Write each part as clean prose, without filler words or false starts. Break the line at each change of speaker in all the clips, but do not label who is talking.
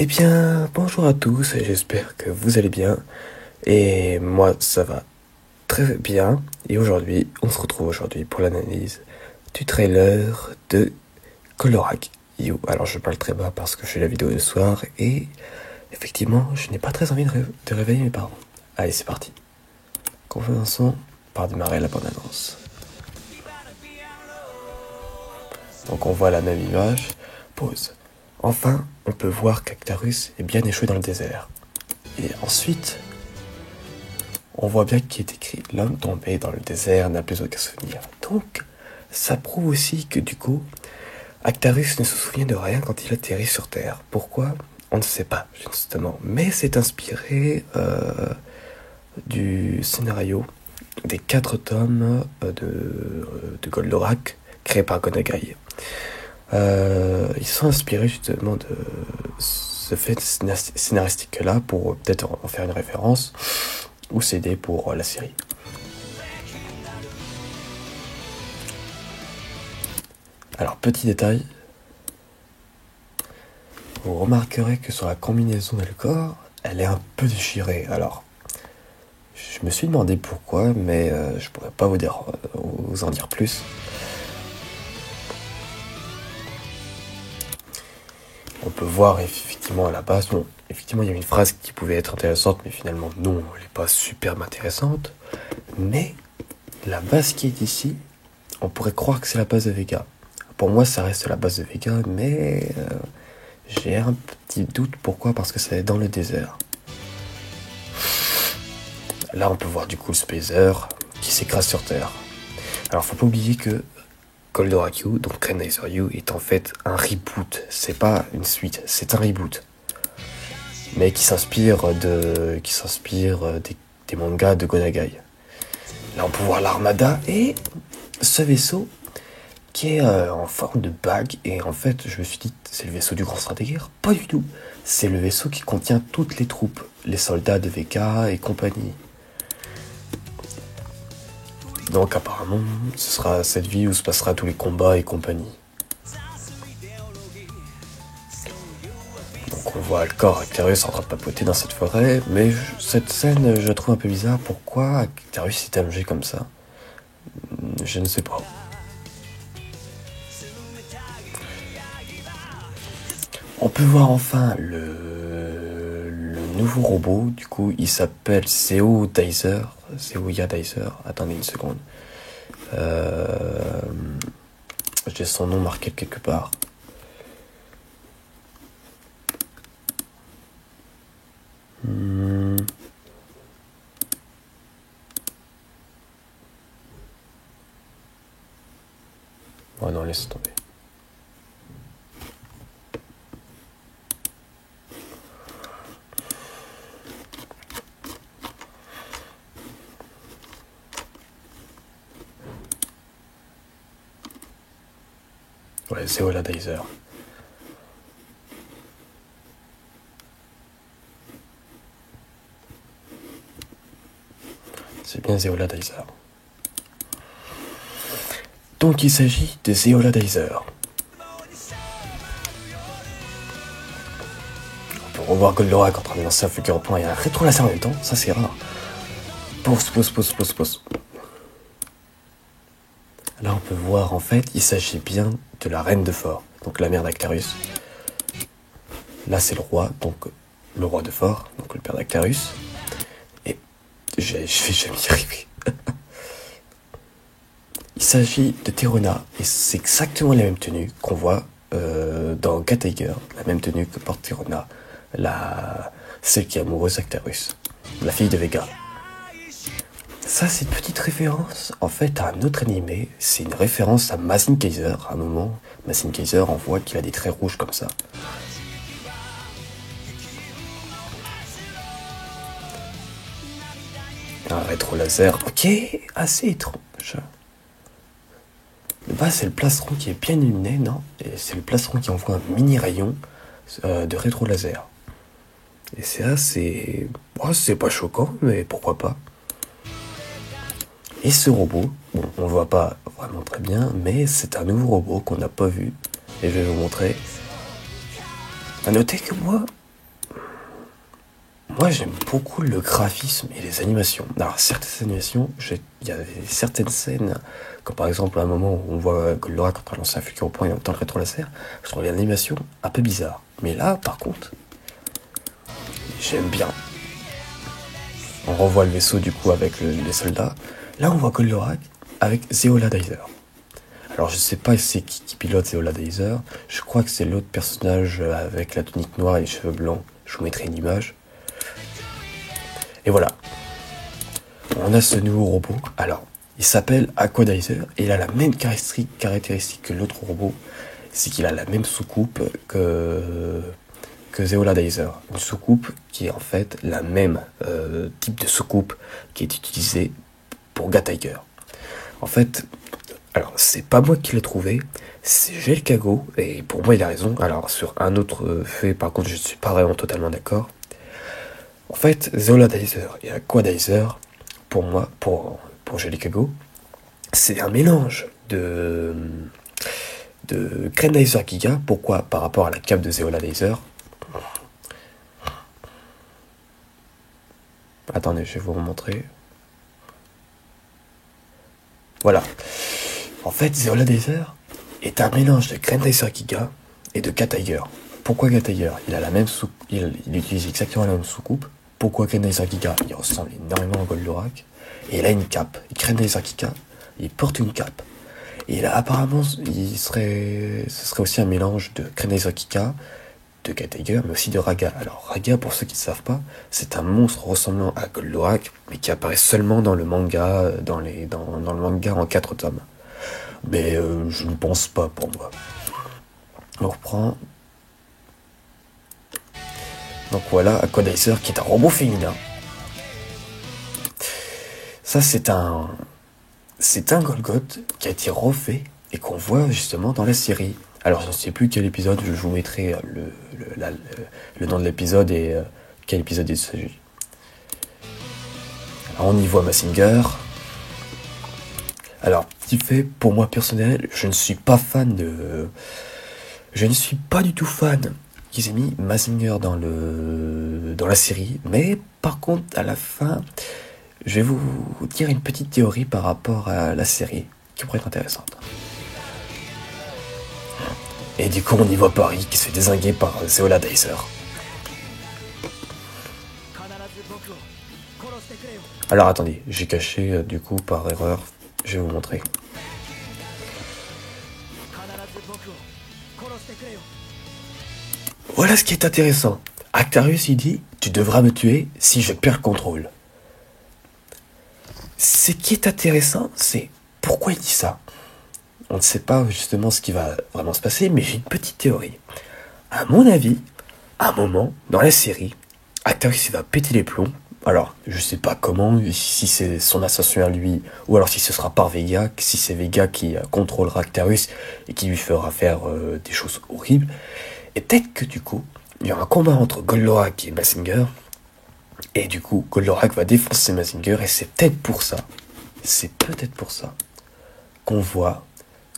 Eh bien, bonjour à tous, et j'espère que vous allez bien. Et moi, ça va très bien. Et aujourd'hui, on se retrouve aujourd'hui pour l'analyse du trailer de Colorac You. Alors, je parle très bas parce que je fais la vidéo de soir et effectivement, je n'ai pas très envie de réveiller mes parents. Allez, c'est parti. Commençons par démarrer la bande-annonce. Donc, on voit la même image. Pause. Enfin, on peut voir qu'Actarus est bien échoué dans le désert. Et ensuite, on voit bien qu'il est écrit « L'homme tombé dans le désert n'a plus aucun souvenir ». Donc, ça prouve aussi que du coup, Actarus ne se souvient de rien quand il atterrit sur Terre. Pourquoi ? On ne sait pas, justement. Mais c'est inspiré du scénario des 4 tomes de Goldorak, créés par Gonagai. Ils sont inspirés justement de ce fait scénaristique-là pour peut-être en faire une référence ou s'aider pour la série. Alors, petit détail, vous remarquerez que sur la combinaison et le corps, elle est un peu déchirée. Alors, je me suis demandé pourquoi, mais je pourrais pas vous en dire plus. On peut voir effectivement à la base, bon, effectivement il y a une phrase qui pouvait être intéressante, mais finalement non, elle n'est pas superbe intéressante. Mais la base qui est ici, on pourrait croire que c'est la base de Vega. Pour moi, ça reste la base de Vega, mais j'ai un petit doute. Pourquoi ? Parce que c'est dans le désert. Là, on peut voir du coup le Spacer qui s'écrase sur Terre. Alors, faut pas oublier que Goldorak You, donc Trailblazer You, est en fait un reboot. C'est pas une suite, c'est un reboot. Mais qui s'inspire des mangas de Gonagai. Là, on peut voir l'Armada et ce vaisseau qui est en forme de bague. Et en fait, je me suis dit, c'est le vaisseau du Grand Stratégère. Pas du tout. C'est le vaisseau qui contient toutes les troupes, les soldats de VK et compagnie. Donc apparemment, ce sera cette ville où se passera tous les combats et compagnie. Donc on voit Alcor Actarus en train de papoter dans cette forêt, mais cette scène, je la trouve un peu bizarre. Pourquoi Actarus est allongé comme ça ? Je ne sais pas. On peut voir enfin le nouveau robot. Du coup, il s'appelle Zeodizer. Attendez une seconde. J'ai son nom marqué quelque part. Oh non, laisse tomber. Ouais, Zeodizer. C'est bien Zeodizer. Donc il s'agit de Zeodizer. On peut revoir Goldorak en train de lancer un fulgurant point et un rétro-laser en même temps, ça c'est rare. Pause. Là on peut voir en fait, il s'agit bien de la reine de Fort, donc la mère d'Actarus. Là c'est le roi, donc le roi de Fort, donc le père d'Actarus. Et je vais jamais y arriver. Il s'agit de Terona, et c'est exactement la même tenue qu'on voit dans Gatiger, la même tenue que porte Terona, celle qui est amoureuse d'Actarus, la fille de Vega. Ça, c'est une petite référence, en fait, à un autre animé. C'est une référence à Mazin Kaiser, à un moment. Mazin Kaiser, on voit qu'il a des traits rouges comme ça. Un rétro-laser, ok, assez étrange. Bah, c'est le plastron qui est bien illuminé, non ? Et c'est le plastron qui envoie un mini rayon de rétro-laser. Et c'est assez... Oh, c'est pas choquant, mais pourquoi pas. Et ce robot, bon, on le voit pas vraiment très bien, mais c'est un nouveau robot qu'on n'a pas vu. Et je vais vous montrer. À noter que moi, moi j'aime beaucoup le graphisme et les animations. Alors certaines animations, il y a certaines scènes, comme par exemple à un moment où on voit Goldorak en train de lancer un futur au point et en même temps le rétro laser, je trouve l'animation un peu bizarre. Mais là par contre, j'aime bien. On revoit le vaisseau du coup avec les soldats. Là on voit Goldorak avec Zeola Dizer. Alors je sais pas c'est qui pilote Zeola Dizer. Je crois que c'est l'autre personnage avec la tunique noire et les cheveux blancs. Je vous mettrai une image. Et voilà. On a ce nouveau robot. Alors, il s'appelle Aquadizer et il a la même caractéristique que l'autre robot. C'est qu'il a la même soucoupe que Zeola Dizer. Une soucoupe qui est en fait la même type de soucoupe qui est utilisée pour Gatiger. En fait, alors c'est pas moi qui l'ai trouvé, c'est Gelkago, et pour moi il a raison. Alors sur un autre fait, par contre je ne suis pas vraiment totalement d'accord. En fait, Zeola Dizer et Aquadizer, pour moi, pour Gelkago, c'est un mélange de Grenadizer Giga. Pourquoi? Par rapport à la cape de Zeola Dizer. Attendez, je vais vous remontrer. Voilà. En fait, Zeola Dizer est un mélange de Grenadizer Giga et de Gatiger. Pourquoi Gatiger? Il a la même il utilise exactement la même soucoupe. Pourquoi Grenadizer Giga? Il ressemble énormément à Goldorak. Et il a une cape. Et Grenadizer Giga, il porte une cape. Et là, apparemment, ce serait aussi un mélange de Grenadizer Giga, de Gatiger, mais aussi de Raga. Alors, Raga, pour ceux qui ne savent pas, c'est un monstre ressemblant à Goldorak, mais qui apparaît seulement dans le manga, dans le manga en 4 tomes. Mais je ne pense pas pour moi. On reprend. Donc voilà, Aquadizer qui est un robot féminin. Ça c'est un Golgoth qui a été refait et qu'on voit justement dans la série. Alors je ne sais plus quel épisode, je vous mettrai le nom de l'épisode et quel épisode il s'agit. Alors on y voit Mazinger. Alors, petit fait, pour moi personnel, je ne suis pas du tout fan qu'ils aient mis Mazinger dans la série, mais par contre, à la fin, je vais vous dire une petite théorie par rapport à la série, qui pourrait être intéressante. Et du coup, on y voit Paris qui se fait dézinguer par Zeola Dizer. Alors attendez, j'ai caché du coup par erreur, je vais vous montrer. Voilà ce qui est intéressant. Actarius il dit, tu devras me tuer si je perds le contrôle. Ce qui est intéressant, c'est pourquoi il dit ça. On ne sait pas justement ce qui va vraiment se passer, mais j'ai une petite théorie. À mon avis, à un moment, dans la série, Actarius il va péter les plombs. Alors, je sais pas comment, si c'est son ascension à lui, ou alors si ce sera par Vega, si c'est Vega qui contrôlera Actarius et qui lui fera faire des choses horribles. Et peut-être que du coup, il y aura un combat entre Goldorak et Mazinger. Et du coup, Goldorak va défoncer Mazinger. Et c'est peut-être pour ça qu'on voit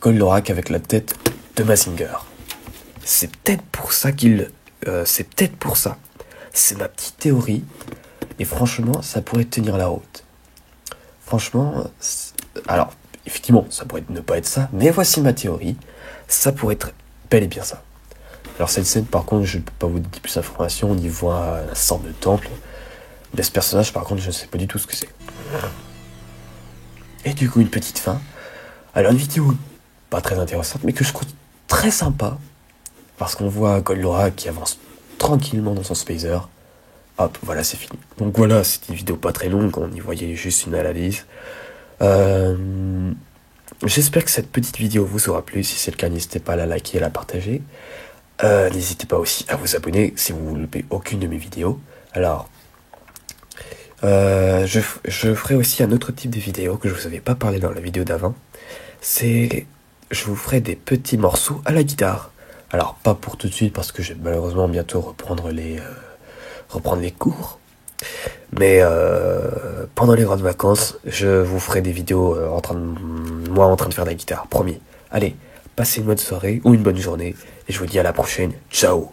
Goldorak avec la tête de Mazinger. C'est peut-être pour ça C'est ma petite théorie. Et franchement, ça pourrait tenir la route. Franchement, alors, effectivement, ça pourrait ne pas être ça. Mais voici ma théorie. Ça pourrait être bel et bien ça. Alors cette scène, par contre, je ne peux pas vous dire plus d'informations. On y voit la sorte de temple. Mais ce personnage, par contre, je ne sais pas du tout ce que c'est. Et du coup, une petite fin. Alors, une vidéo pas très intéressante, mais que je trouve très sympa. Parce qu'on voit Goldorak qui avance tranquillement dans son spacer. Hop, voilà, c'est fini. Donc voilà, c'est une vidéo pas très longue. On y voyait juste une analyse. J'espère que cette petite vidéo vous aura plu. Si c'est le cas, n'hésitez pas à la liker et à la partager. N'hésitez pas aussi à vous abonner si vous ne loupez aucune de mes vidéos. Alors, je ferai aussi un autre type de vidéo que je vous avais pas parlé dans la vidéo d'avant. Je vous ferai des petits morceaux à la guitare. Alors, pas pour tout de suite parce que je vais malheureusement bientôt reprendre les cours. Mais pendant les grandes vacances, je vous ferai des vidéos en train de faire de la guitare, promis. Allez, passez une bonne soirée ou une bonne journée et je vous dis à la prochaine. Ciao.